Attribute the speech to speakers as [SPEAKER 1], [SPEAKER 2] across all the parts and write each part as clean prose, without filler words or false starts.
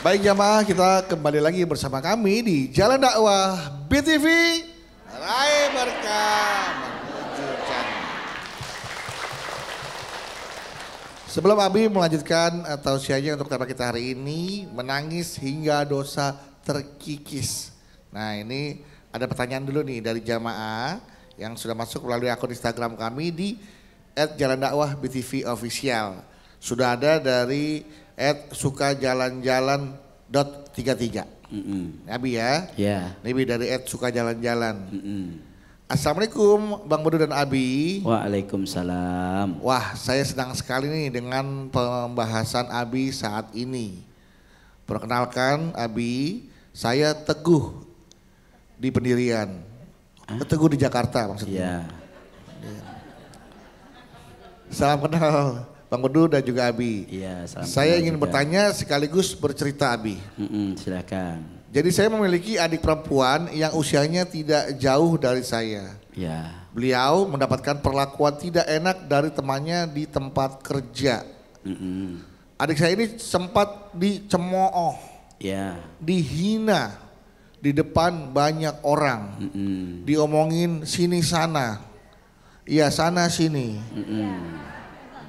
[SPEAKER 1] Baik jamaah, kita kembali lagi bersama kami di Jalan Dakwah BTV. Raih berkah menuju jannah. Sebelum Abi melanjutkan tausiahnya untuk tema kita hari ini, menangis hingga dosa terkikis. Nah ini ada pertanyaan dulu nih dari jamaah yang sudah masuk melalui akun Instagram kami di @jalandakwahbtv_official. Sudah ada dari @sukajalanjalan.33. Nabi ya.
[SPEAKER 2] Ya.
[SPEAKER 1] Nabi dari @sukajalanjalan. Assalamualaikum Bang Bodo dan Abi.
[SPEAKER 2] Waalaikumsalam.
[SPEAKER 1] Wah, saya senang sekali nih dengan pembahasan Abi saat ini. Perkenalkan Abi, saya Teguh di pendirian. Teguh di Jakarta maksudnya.
[SPEAKER 2] Ya.
[SPEAKER 1] Salam kenal Bang Bodo dan juga Abi.
[SPEAKER 2] Iya, salam
[SPEAKER 1] Saya
[SPEAKER 2] kenal
[SPEAKER 1] ingin
[SPEAKER 2] juga.
[SPEAKER 1] bertanya sekaligus bercerita Abi.
[SPEAKER 2] Silakan.
[SPEAKER 1] Jadi saya memiliki adik perempuan yang usianya tidak jauh dari saya.
[SPEAKER 2] Ya.
[SPEAKER 1] Beliau mendapatkan perlakuan tidak enak dari temannya di tempat kerja. Adik saya ini sempat dicemooh,
[SPEAKER 2] Ya.
[SPEAKER 1] dihina di depan banyak orang, diomongin sini sana, iya sana sini,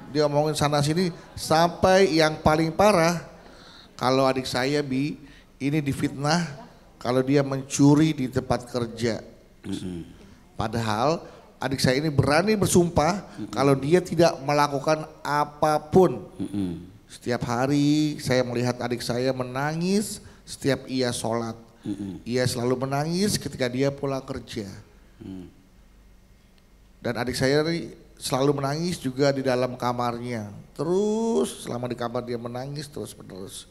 [SPEAKER 1] diomongin sana sini sampai yang paling parah kalau adik saya ini difitnah kalau dia mencuri di tempat kerja. Padahal adik saya ini berani bersumpah kalau dia tidak melakukan apapun. Setiap hari saya melihat adik saya menangis setiap ia sholat. Ia selalu menangis ketika dia pulang kerja. Dan adik saya selalu menangis juga di dalam kamarnya. Terus selama di kamar dia menangis terus menerus.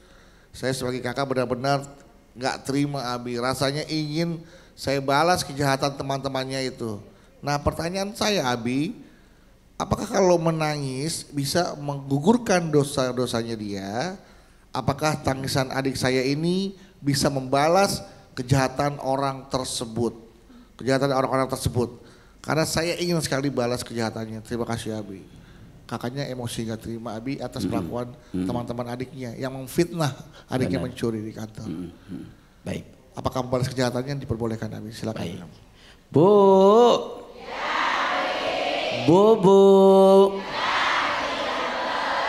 [SPEAKER 1] Saya sebagai kakak benar-benar gak terima Abi. Rasanya ingin saya balas kejahatan teman-temannya itu. Nah pertanyaan saya Abi, apakah kalau menangis bisa menggugurkan dosa-dosanya dia? Apakah tangisan adik saya ini bisa membalas kejahatan orang tersebut? Kejahatan orang-orang tersebut. Karena saya ingin sekali balas kejahatannya. Terima kasih Abi. Kakaknya emosi gak terima Abi atas perlakuan teman-teman adiknya yang memfitnah adiknya mencuri di kantor.
[SPEAKER 2] Baik.
[SPEAKER 1] Apakah membalas kejahatannya diperbolehkan Abi? Silakan.
[SPEAKER 2] Baik. Bu. Bu.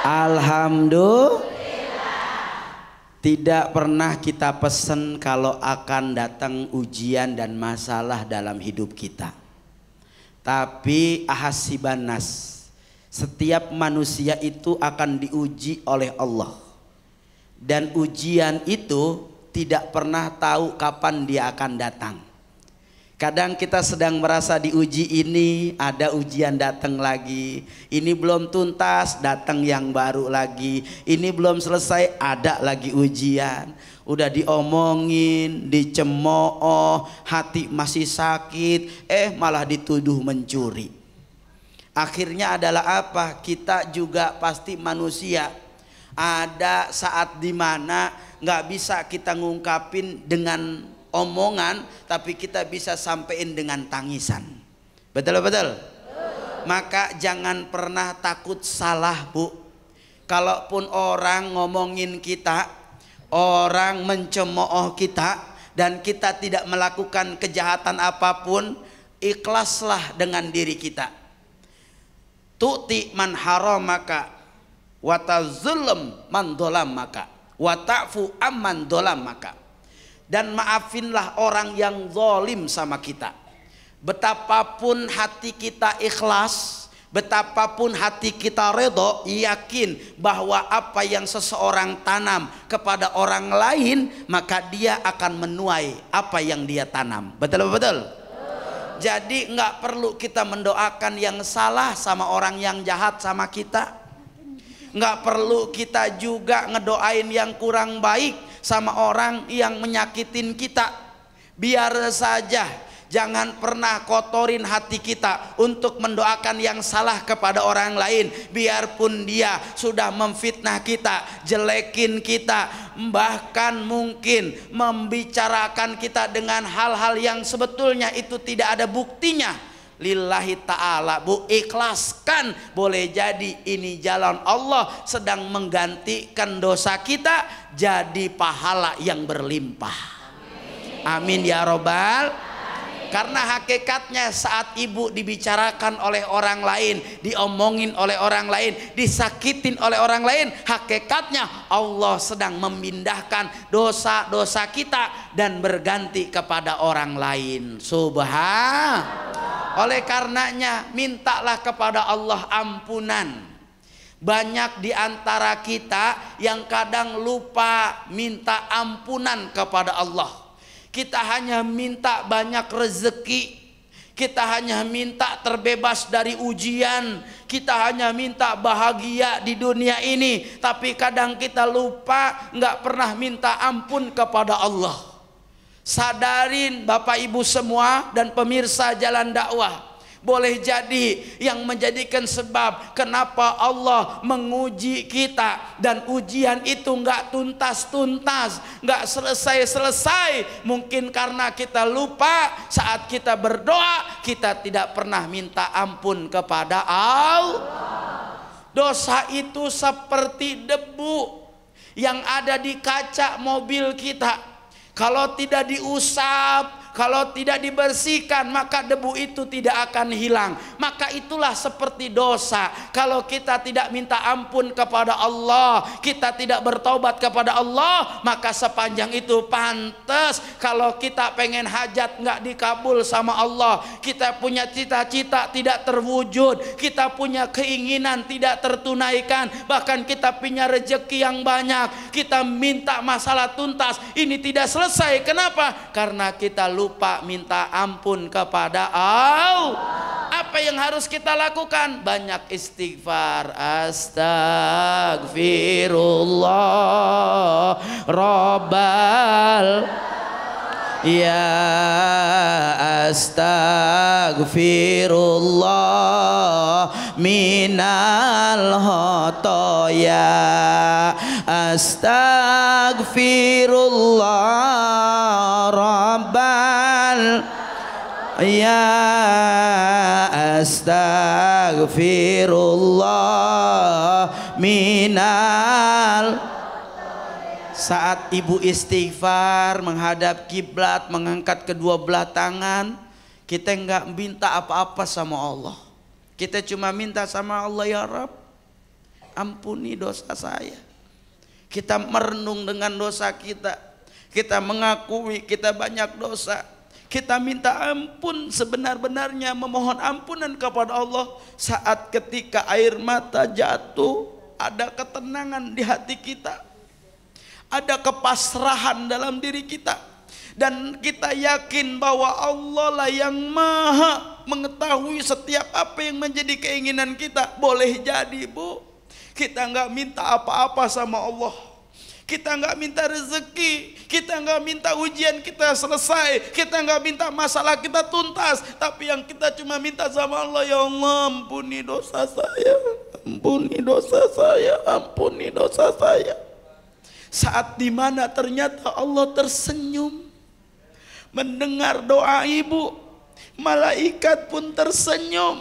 [SPEAKER 2] Alhamdulillah. Tidak pernah kita pesan kalau akan datang ujian dan masalah dalam hidup kita. Tapi ahasibanas, setiap manusia itu akan diuji oleh Allah. Dan ujian itu tidak pernah tahu kapan dia akan datang. Kadang kita sedang merasa diuji ini, ada ujian datang lagi. Ini belum tuntas, datang yang baru lagi. Ini belum selesai, ada lagi ujian. Udah diomongin, dicemooh, hati masih sakit, malah dituduh mencuri. Akhirnya adalah apa? Kita juga pasti manusia. Ada saat dimana nggak bisa kita ngungkapin dengan omongan, tapi kita bisa sampein dengan tangisan. Betul? Maka jangan pernah takut salah, Bu. Kalaupun orang ngomongin kita, orang mencemooh kita, dan kita tidak melakukan kejahatan apapun, ikhlaslah dengan diri kita. Tu'ti man haramaka wa tazulm man dolamaka wa ta'fu amman dolamaka. Dan maafinlah orang yang zalim sama kita. Betapapun hati kita ikhlas, betapapun hati kita redho, yakin bahwa apa yang seseorang tanam kepada orang lain, maka dia akan menuai apa yang dia tanam. Betul? Jadi nggak perlu kita mendoakan yang salah sama orang yang jahat sama kita. Nggak perlu kita juga ngedoain yang kurang baik sama orang yang menyakitin kita. Biar saja. Jangan pernah kotorin hati kita untuk mendoakan yang salah kepada orang lain. Biarpun dia sudah memfitnah kita, jelekin kita, bahkan mungkin membicarakan kita dengan hal-hal yang sebetulnya itu tidak ada buktinya. lillahi ta'ala, Bu, ikhlaskan. Boleh jadi ini jalan Allah sedang menggantikan dosa kita jadi pahala yang berlimpah. Amin ya robbal. Karena hakikatnya saat ibu dibicarakan oleh orang lain, diomongin oleh orang lain, disakitin oleh orang lain, hakikatnya Allah sedang memindahkan dosa-dosa kita dan berganti kepada orang lain. Subhanallah. Oleh karenanya mintalah kepada Allah ampunan. Banyak di antara kita yang kadang lupa minta ampunan kepada Allah. Kita hanya minta banyak rezeki, kita hanya minta terbebas dari ujian, kita hanya minta bahagia di dunia ini. Tapi kadang kita lupa, nggak pernah minta ampun kepada Allah. Sadarin Bapak Ibu semua dan pemirsa Jalan Dakwah, boleh jadi yang menjadikan sebab kenapa Allah menguji kita dan ujian itu nggak tuntas-tuntas, nggak selesai-selesai, mungkin karena kita lupa saat kita berdoa kita tidak pernah minta ampun kepada Allah. Dosa itu seperti debu yang ada di kaca mobil kita. Kalau tidak diusap, kalau tidak dibersihkan, maka debu itu tidak akan hilang. Maka itulah seperti dosa. Kalau kita tidak minta ampun kepada Allah, kita tidak bertobat kepada Allah, maka sepanjang itu pantas kalau kita pengen hajat nggak dikabul sama Allah, kita punya cita-cita tidak terwujud, kita punya keinginan tidak tertunaikan, bahkan kita punya rezeki yang banyak, kita minta masalah tuntas, ini tidak selesai. Kenapa? Karena kita lupa minta ampun kepada Allah. Apa yang harus kita lakukan? Banyak istighfar. Astagfirullah Rabbal, ya astagfirullah minal khotoya, astagfirullah rabbal, ya astagfirullah minal. Saat ibu istighfar menghadap kiblat, mengangkat kedua belah tangan, kita enggak minta apa-apa sama Allah. Kita cuma minta sama Allah, ya Rabb, ampuni dosa saya. Kita merenung dengan dosa kita. Kita mengakui kita banyak dosa. Kita minta ampun sebenar-benarnya, memohon ampunan kepada Allah. Saat ketika air mata jatuh, ada ketenangan di hati kita. Ada kepasrahan dalam diri kita, dan kita yakin bahwa Allah lah yang maha mengetahui setiap apa yang menjadi keinginan kita. Boleh jadi, Bu, kita nggak minta apa-apa sama Allah, kita nggak minta rezeki, kita nggak minta ujian kita selesai, kita nggak minta masalah kita tuntas, tapi yang kita cuma minta sama Allah, ya Allah, ampuni dosa saya, ampuni dosa saya, ampuni dosa saya. Saat dimana ternyata Allah tersenyum mendengar doa ibu, malaikat pun tersenyum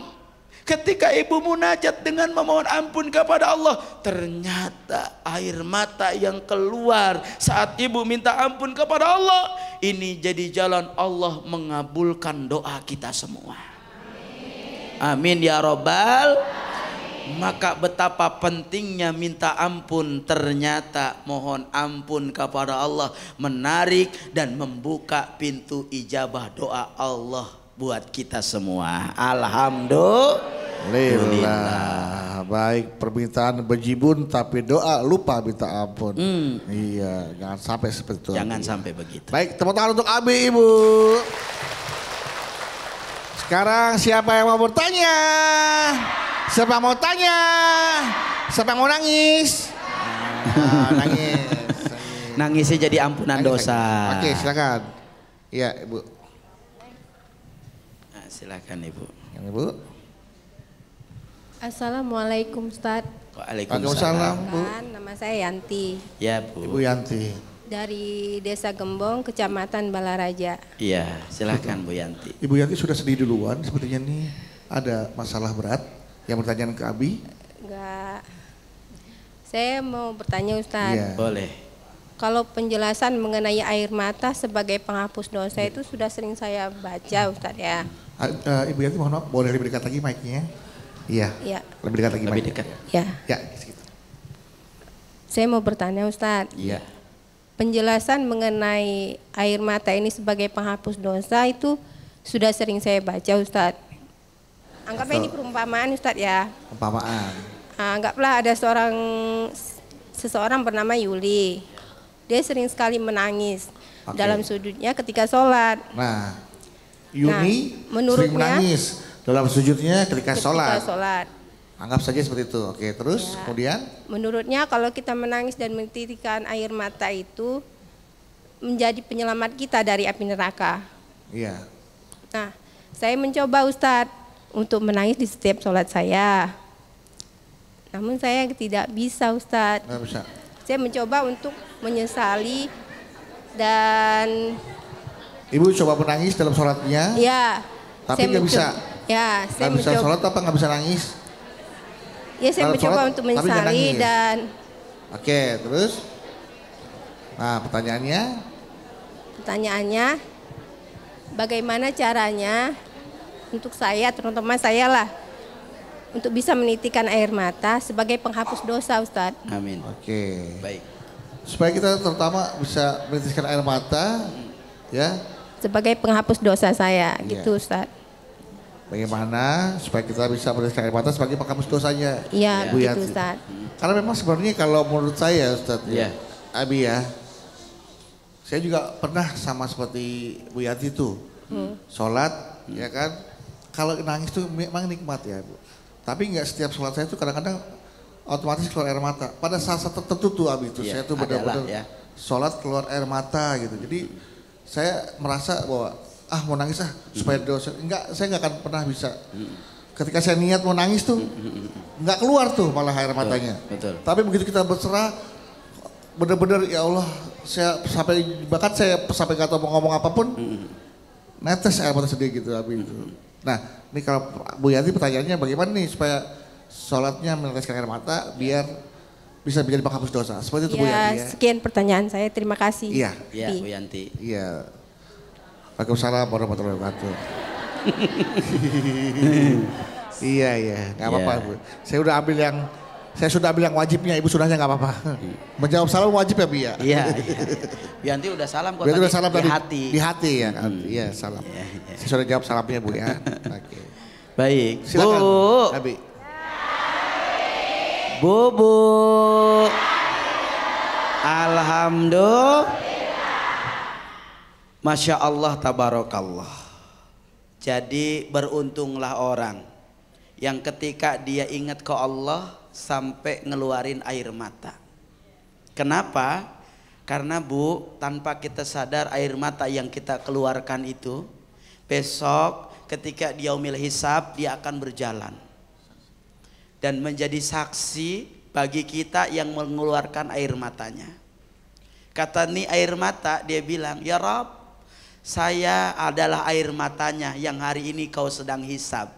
[SPEAKER 2] ketika ibu munajat dengan memohon ampun kepada Allah. Ternyata air mata yang keluar saat ibu minta ampun kepada Allah, ini jadi jalan Allah mengabulkan doa kita semua. Amin ya robbal. Maka betapa pentingnya minta ampun. Ternyata mohon ampun kepada Allah menarik dan membuka pintu ijabah doa Allah buat kita semua. Alhamdulillah.
[SPEAKER 1] Baik, permintaan bejibun tapi doa lupa minta ampun. Iya, jangan sampai seperti itu.
[SPEAKER 2] Jangan sampai begitu.
[SPEAKER 1] Baik, tepuk tangan untuk Abi, Ibu. Sekarang siapa yang mau bertanya? Siapa yang mau tanya? Siapa yang mau nangis? Nangis.
[SPEAKER 2] Nangisnya jadi ampunan dosa.
[SPEAKER 1] Oke, silakan. Iya, Ibu.
[SPEAKER 2] Nah, silakan Ibu.
[SPEAKER 1] Yang Ibu.
[SPEAKER 3] Assalamualaikum Ustaz.
[SPEAKER 2] Waalaikumsalam.
[SPEAKER 1] Bu.
[SPEAKER 3] Nama saya Yanti.
[SPEAKER 2] Ya Bu.
[SPEAKER 1] Ibu Yanti.
[SPEAKER 3] Dari Desa Gembong, Kecamatan Balaraja.
[SPEAKER 2] Iya, silahkan Bu Yanti.
[SPEAKER 1] Ibu Yanti sudah sedih duluan, sepertinya nih ada masalah berat yang bertanya ke Abi.
[SPEAKER 3] Enggak. Saya mau bertanya Ustadz.
[SPEAKER 1] Iya.
[SPEAKER 2] Boleh.
[SPEAKER 3] Kalau penjelasan mengenai air mata sebagai penghapus dosa itu sudah sering saya baca Ustadz ya.
[SPEAKER 1] Ibu Yanti mohon maaf, boleh lebih dekat lagi mic-nya? Iya.
[SPEAKER 3] Iya.
[SPEAKER 1] Lebih dekat lagi
[SPEAKER 2] Lebih
[SPEAKER 1] mic-nya.
[SPEAKER 2] dekat.
[SPEAKER 3] Ya.
[SPEAKER 1] Ya, segitu.
[SPEAKER 3] Saya mau bertanya Ustadz.
[SPEAKER 2] Iya.
[SPEAKER 3] Penjelasan mengenai air mata ini sebagai penghapus dosa itu sudah sering saya baca Ustadz. Anggaplah ini perumpamaan Ustadz ya.
[SPEAKER 1] Pempamaan.
[SPEAKER 3] Anggaplah ada seseorang bernama Yuli. Dia sering sekali menangis dalam sujudnya ketika sholat.
[SPEAKER 1] Nah, Yuni
[SPEAKER 3] menurutnya-
[SPEAKER 1] sering menangis dalam sujudnya ketika sholat.
[SPEAKER 3] sholat.
[SPEAKER 1] Anggap saja seperti itu. Oke, terus
[SPEAKER 3] Ya.
[SPEAKER 1] kemudian?
[SPEAKER 3] Menurutnya kalau kita menangis dan menitikkan air mata itu menjadi penyelamat kita dari api neraka.
[SPEAKER 1] Iya.
[SPEAKER 3] Nah, saya mencoba Ustadz untuk menangis di setiap sholat saya. Namun saya tidak bisa Ustadz.
[SPEAKER 1] Nggak bisa.
[SPEAKER 3] Saya mencoba untuk menyesali dan
[SPEAKER 1] Ibu coba menangis dalam sholatnya,
[SPEAKER 3] ya.
[SPEAKER 1] tapi
[SPEAKER 3] saya
[SPEAKER 1] nggak bisa.
[SPEAKER 3] Ya, saya
[SPEAKER 1] Nggak bisa
[SPEAKER 3] mencoba.
[SPEAKER 1] sholat apa nggak bisa nangis?
[SPEAKER 3] Ya, saya
[SPEAKER 1] dalam
[SPEAKER 3] mencoba
[SPEAKER 1] sholat,
[SPEAKER 3] untuk
[SPEAKER 1] tapi nggak
[SPEAKER 3] menyesali
[SPEAKER 1] nangis.
[SPEAKER 3] dan
[SPEAKER 1] Oke, terus? Nah,
[SPEAKER 3] pertanyaannya, bagaimana caranya untuk saya, terutama saya lah, untuk bisa menitikkan air mata sebagai penghapus dosa, Ustadz.
[SPEAKER 2] Amin.
[SPEAKER 1] Oke.
[SPEAKER 2] Baik.
[SPEAKER 1] Supaya kita terutama bisa menitiskan air mata, ya.
[SPEAKER 3] Sebagai penghapus dosa saya,
[SPEAKER 1] Iya.
[SPEAKER 3] gitu Ustadz.
[SPEAKER 1] Bagaimana supaya kita bisa menitiskan air mata sebagai penghapus dosanya?
[SPEAKER 3] Iya,
[SPEAKER 1] Bu
[SPEAKER 3] begitu
[SPEAKER 1] Yanti.
[SPEAKER 3] Ustadz.
[SPEAKER 1] Karena memang sebenarnya kalau menurut saya, Ustadz,
[SPEAKER 2] Iya.
[SPEAKER 1] Abi ya, saya juga pernah sama seperti Bu Yanti tuh, sholat, ya kan. Kalau nangis tuh memang nikmat ya, Bu. Tapi nggak setiap sholat saya tuh kadang-kadang otomatis keluar air mata. Pada saat-saat tertentu tuh Abi tuh,
[SPEAKER 2] Iya,
[SPEAKER 1] saya tuh
[SPEAKER 2] adalah,
[SPEAKER 1] benar-benar
[SPEAKER 2] ya.
[SPEAKER 1] sholat keluar air mata gitu. Jadi saya merasa bahwa mau nangis supaya dosa. Enggak, saya nggak akan pernah bisa. Ketika saya niat mau nangis tuh nggak keluar tuh malah air matanya.
[SPEAKER 2] betul.
[SPEAKER 1] Tapi begitu kita berserah, benar-benar ya Allah, saya sampai bahkan saya sampai nggak tahu mau ngomong apapun, netes air mata sedih gitu Abi itu. Nah, ini kalau Bu Yanti pertanyaannya bagaimana nih supaya sholatnya meneteskan air mata biar bisa menjadi penghapus dosa. Seperti itu Bu
[SPEAKER 3] Ya,
[SPEAKER 1] Yanti ya.
[SPEAKER 3] sekian pertanyaan saya. Terima kasih.
[SPEAKER 1] Iya.
[SPEAKER 2] Iya,
[SPEAKER 3] Bi.
[SPEAKER 2] Bu Yanti.
[SPEAKER 1] Iya. Waalaikumsalam warahmatullahi wabarakatuh. Iya, nggak apa-apa
[SPEAKER 2] Iya.
[SPEAKER 1] Bu. Saya sudah ambil yang wajibnya, Ibu sudahnya nggak apa-apa. Menjawab salam wajib ya Bu ya.
[SPEAKER 2] Iya, iya. Bu Yanti udah salam kok
[SPEAKER 1] Berarti
[SPEAKER 2] tadi
[SPEAKER 1] udah salam
[SPEAKER 2] di
[SPEAKER 1] tadi
[SPEAKER 2] hati.
[SPEAKER 1] di hati ya kan. Iya, salam.
[SPEAKER 2] Iya, iya.
[SPEAKER 1] Saya sudah jawab salamnya Bu ya. Oke.
[SPEAKER 2] Baik.
[SPEAKER 1] Silakan.
[SPEAKER 2] Bu.
[SPEAKER 1] Abi.
[SPEAKER 2] Bu. Alhamdulillah. Masya Allah tabarakallah. Jadi beruntunglah orang yang ketika dia ingat ke Allah sampai ngeluarin air mata. Kenapa? Karena Bu, tanpa kita sadar air mata yang kita keluarkan itu besok ketika dia yaumil hisab dia akan berjalan dan menjadi saksi bagi kita yang mengeluarkan air matanya. Kata nih air mata, dia bilang, ya Rabb, saya adalah air matanya yang hari ini kau sedang hisab.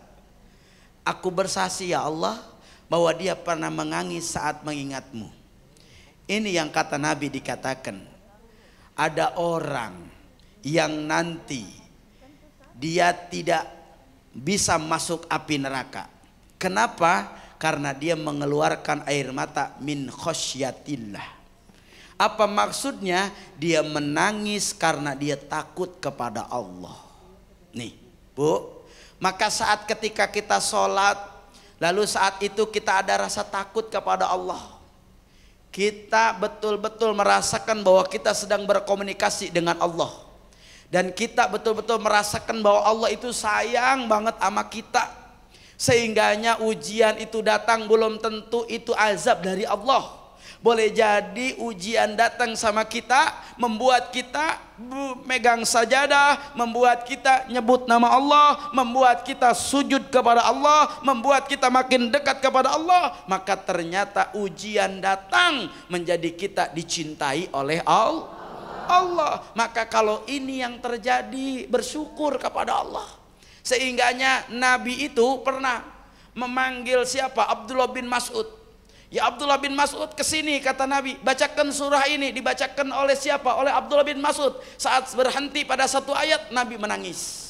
[SPEAKER 2] Aku bersaksi ya Allah bahwa dia pernah menangis saat mengingatmu. Ini yang kata Nabi dikatakan, ada orang yang nanti dia tidak bisa masuk api neraka. Kenapa? Karena dia mengeluarkan air mata min khosyatillah. Apa maksudnya? Dia menangis karena dia takut kepada Allah. Nih Bu, maka saat ketika kita sholat, lalu saat itu kita ada rasa takut kepada Allah, kita betul-betul merasakan bahwa kita sedang berkomunikasi dengan Allah, dan kita betul-betul merasakan bahwa Allah itu sayang banget sama kita, sehingganya ujian itu datang belum tentu itu azab dari Allah. Boleh jadi ujian datang sama kita, membuat kita megang sajadah, membuat kita nyebut nama Allah, membuat kita sujud kepada Allah, membuat kita makin dekat kepada Allah. Maka ternyata ujian datang menjadi kita dicintai oleh Allah. Allah. Maka kalau ini yang terjadi, bersyukur kepada Allah. Sehingganya Nabi itu pernah memanggil siapa? Abdullah bin Mas'ud. Ya Abdullah bin Mas'ud kesini, kata Nabi, bacakan surah ini. Dibacakan oleh siapa? Oleh Abdullah bin Mas'ud. Saat berhenti pada satu ayat, Nabi menangis.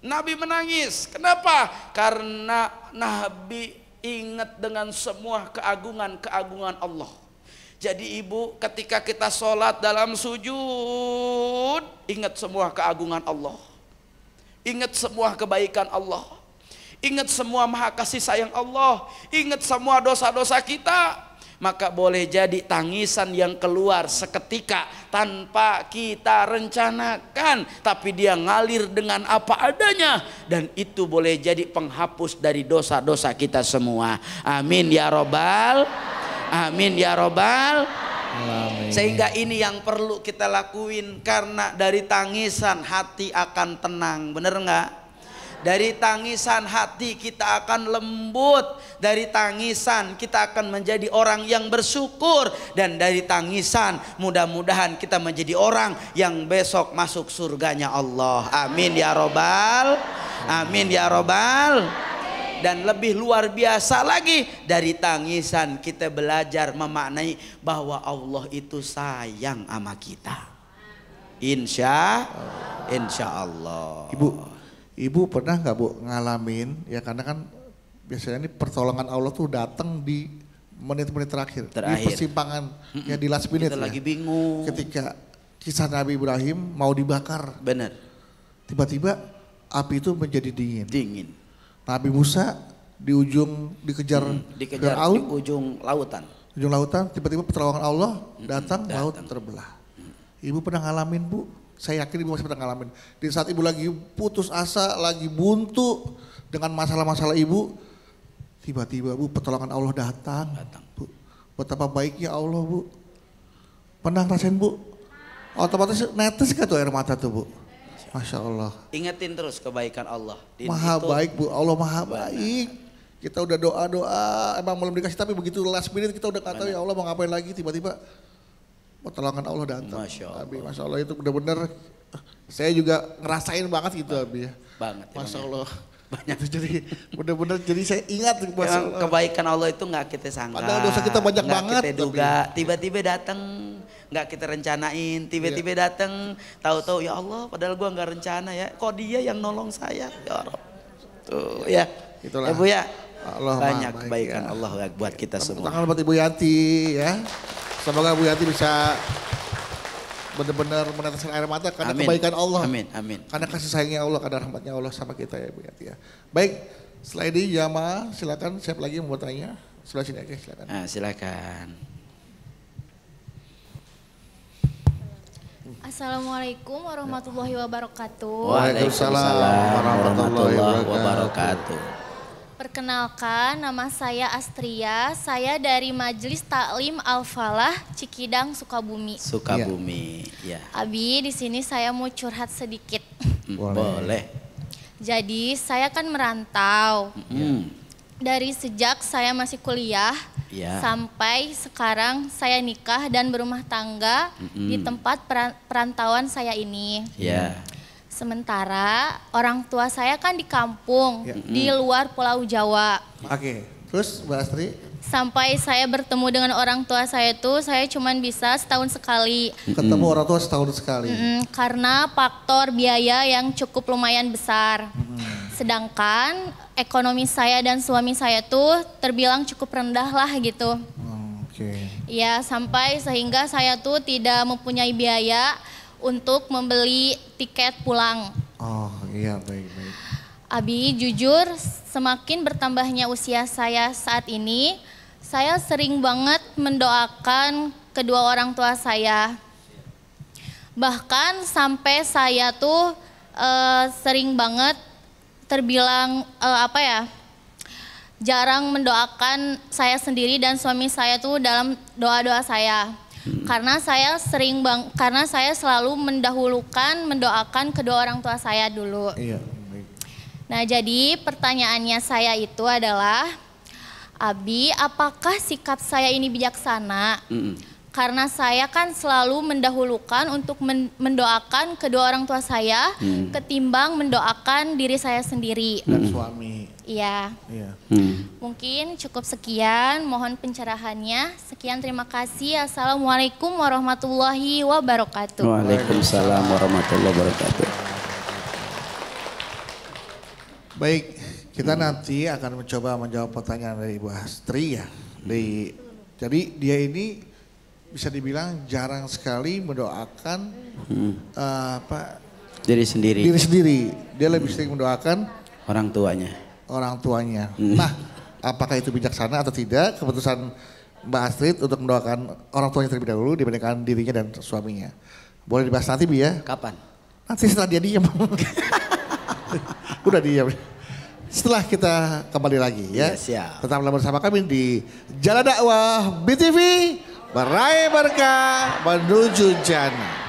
[SPEAKER 2] Nabi menangis. Kenapa? Karena Nabi ingat dengan semua keagungan-keagungan Allah. Jadi ibu, ketika kita sholat dalam sujud, ingat semua keagungan Allah. Ingat semua kebaikan Allah. Ingat semua maha kasih sayang Allah. Ingat semua dosa-dosa kita. Maka boleh jadi tangisan yang keluar seketika tanpa kita rencanakan, tapi dia ngalir dengan apa adanya, dan itu boleh jadi penghapus dari dosa-dosa kita semua. Amin ya robbal, amin ya robbal. Sehingga ini yang perlu kita lakuin, karena dari tangisan hati akan tenang, bener nggak? Dari tangisan hati kita akan lembut. Dari tangisan kita akan menjadi orang yang bersyukur. Dan dari tangisan mudah-mudahan kita menjadi orang yang besok masuk surganya Allah. Amin ya robbal, amin ya robbal. Dan lebih luar biasa lagi, dari tangisan kita belajar memaknai bahwa Allah itu sayang sama kita. Insya Allah.
[SPEAKER 1] Ibu pernah nggak Bu ngalamin ya, karena kan biasanya ini pertolongan Allah tuh datang di menit-menit terakhir. Di persimpangan ya, di last minute.
[SPEAKER 2] Kita lagi bingung.
[SPEAKER 1] Ketika kisah Nabi Ibrahim mau dibakar.
[SPEAKER 2] Benar.
[SPEAKER 1] Tiba-tiba api itu menjadi dingin.
[SPEAKER 2] Dingin.
[SPEAKER 1] Nabi Musa dikejar Firaun,
[SPEAKER 2] di ujung lautan.
[SPEAKER 1] Ujung lautan, tiba-tiba pertolongan Allah datang. Laut terbelah. Ibu pernah ngalamin Bu? Saya yakin ibu masih pernah ngalamin. Di saat ibu lagi putus asa, lagi buntu dengan masalah-masalah ibu, tiba-tiba Bu pertolongan Allah datang. Bu, betapa baiknya Allah Bu. Pernah ngerasain Bu? Otomatis netes kan tuh air mata tuh Bu. Masya Allah.
[SPEAKER 2] Ingetin terus kebaikan Allah.
[SPEAKER 1] Maha baik Bu, Allah maha baik. Kita udah doa-doa, emang belum dikasih, tapi begitu last minute kita udah kata ya Allah mau ngapain lagi, tiba-tiba pertolongan Allah datang.
[SPEAKER 2] Masya Allah.
[SPEAKER 1] Abi, Masya Allah itu benar-benar saya juga ngerasain banget gitu Abi ya.
[SPEAKER 2] Banget.
[SPEAKER 1] Masya Allah. Banyak. Jadi benar-benar jadi saya ingat Masya Allah.
[SPEAKER 2] Kebaikan Allah itu nggak kita sangka.
[SPEAKER 1] Padahal dosa kita banyak banget.
[SPEAKER 2] Kita duga, tiba-tiba datang, nggak kita rencanain, tiba-tiba datang, tahu-tahu ya Allah, padahal gua nggak rencana ya. Kok dia yang nolong saya, ya Rob. Tuh ya.
[SPEAKER 1] Itulah.
[SPEAKER 2] Ya Bu ya.
[SPEAKER 1] Allah
[SPEAKER 2] banyak kebaikan ya. Allah buat kita semua.
[SPEAKER 1] Tangan buat Ibu Yanti ya. Semoga Bu Yanti bisa benar-benar meneteskan air mata karena kebaikan Allah.
[SPEAKER 2] Amin, amin.
[SPEAKER 1] Karena kasih sayangnya Allah, karena rahmatnya Allah sama kita ya Bu Yanti ya. Baik, setelah ini jamaah silakan, siapa lagi yang mau bertanya? Sebelah sini aja silakan.
[SPEAKER 2] Nah, silakan.
[SPEAKER 4] Assalamualaikum warahmatullahi wabarakatuh.
[SPEAKER 2] Waalaikumsalam warahmatullahi wabarakatuh.
[SPEAKER 4] Perkenalkan, nama saya Astria. Saya dari Majelis Taklim Al-Falah Cikidang, Sukabumi.
[SPEAKER 2] Sukabumi, ya.
[SPEAKER 4] Abi, di sini saya mau curhat sedikit.
[SPEAKER 2] Boleh.
[SPEAKER 4] Jadi saya kan merantau. Dari sejak saya masih kuliah sampai sekarang saya nikah dan berumah tangga di tempat perantauan saya ini. Sementara orang tua saya kan di kampung, di luar Pulau Jawa.
[SPEAKER 1] Oke, terus Mbak Astri?
[SPEAKER 4] Sampai saya bertemu dengan orang tua saya itu, saya cuma bisa setahun sekali.
[SPEAKER 1] Ketemu orang tua setahun sekali?
[SPEAKER 4] Karena faktor biaya yang cukup lumayan besar. Sedangkan ekonomi saya dan suami saya tuh terbilang cukup rendah lah gitu. Ya, sampai sehingga saya tuh tidak mempunyai biaya untuk membeli tiket pulang.
[SPEAKER 1] Oh iya, baik-baik.
[SPEAKER 4] Abi, jujur semakin bertambahnya usia saya saat ini, saya sering banget mendoakan kedua orang tua saya. Bahkan sampai saya tuh sering banget terbilang jarang mendoakan saya sendiri dan suami saya tuh dalam doa-doa saya. Karena saya selalu mendahulukan mendoakan kedua orang tua saya dulu.
[SPEAKER 1] Iya.
[SPEAKER 4] Nah, jadi pertanyaannya saya itu adalah, Abi, apakah sikap saya ini bijaksana? Karena saya kan selalu mendahulukan untuk mendoakan kedua orang tua saya ketimbang mendoakan diri saya sendiri.
[SPEAKER 1] Dan suami.
[SPEAKER 4] Iya. Mungkin cukup sekian, mohon pencerahannya. Sekian, terima kasih. Assalamualaikum warahmatullahi wabarakatuh.
[SPEAKER 2] Waalaikumsalam warahmatullahi wabarakatuh.
[SPEAKER 1] Baik, kita nanti akan mencoba menjawab pertanyaan dari Ibu Astri ya. Jadi dia ini bisa dibilang jarang sekali mendoakan
[SPEAKER 2] diri sendiri.
[SPEAKER 1] Dia lebih sering mendoakan
[SPEAKER 2] orang tuanya.
[SPEAKER 1] Nah, apakah itu bijaksana atau tidak? Keputusan Mbak Astrid untuk mendoakan orang tuanya terlebih dahulu dibandingkan dirinya dan suaminya. Boleh dibahas nanti, Bi ya?
[SPEAKER 2] Kapan?
[SPEAKER 1] Nanti setelah dia diam. Udah diam. Setelah kita kembali lagi ya.
[SPEAKER 2] Siap.
[SPEAKER 1] Tetaplah bersama kami di Jalan Dakwah BTV. Meraih berkah menuju jannah.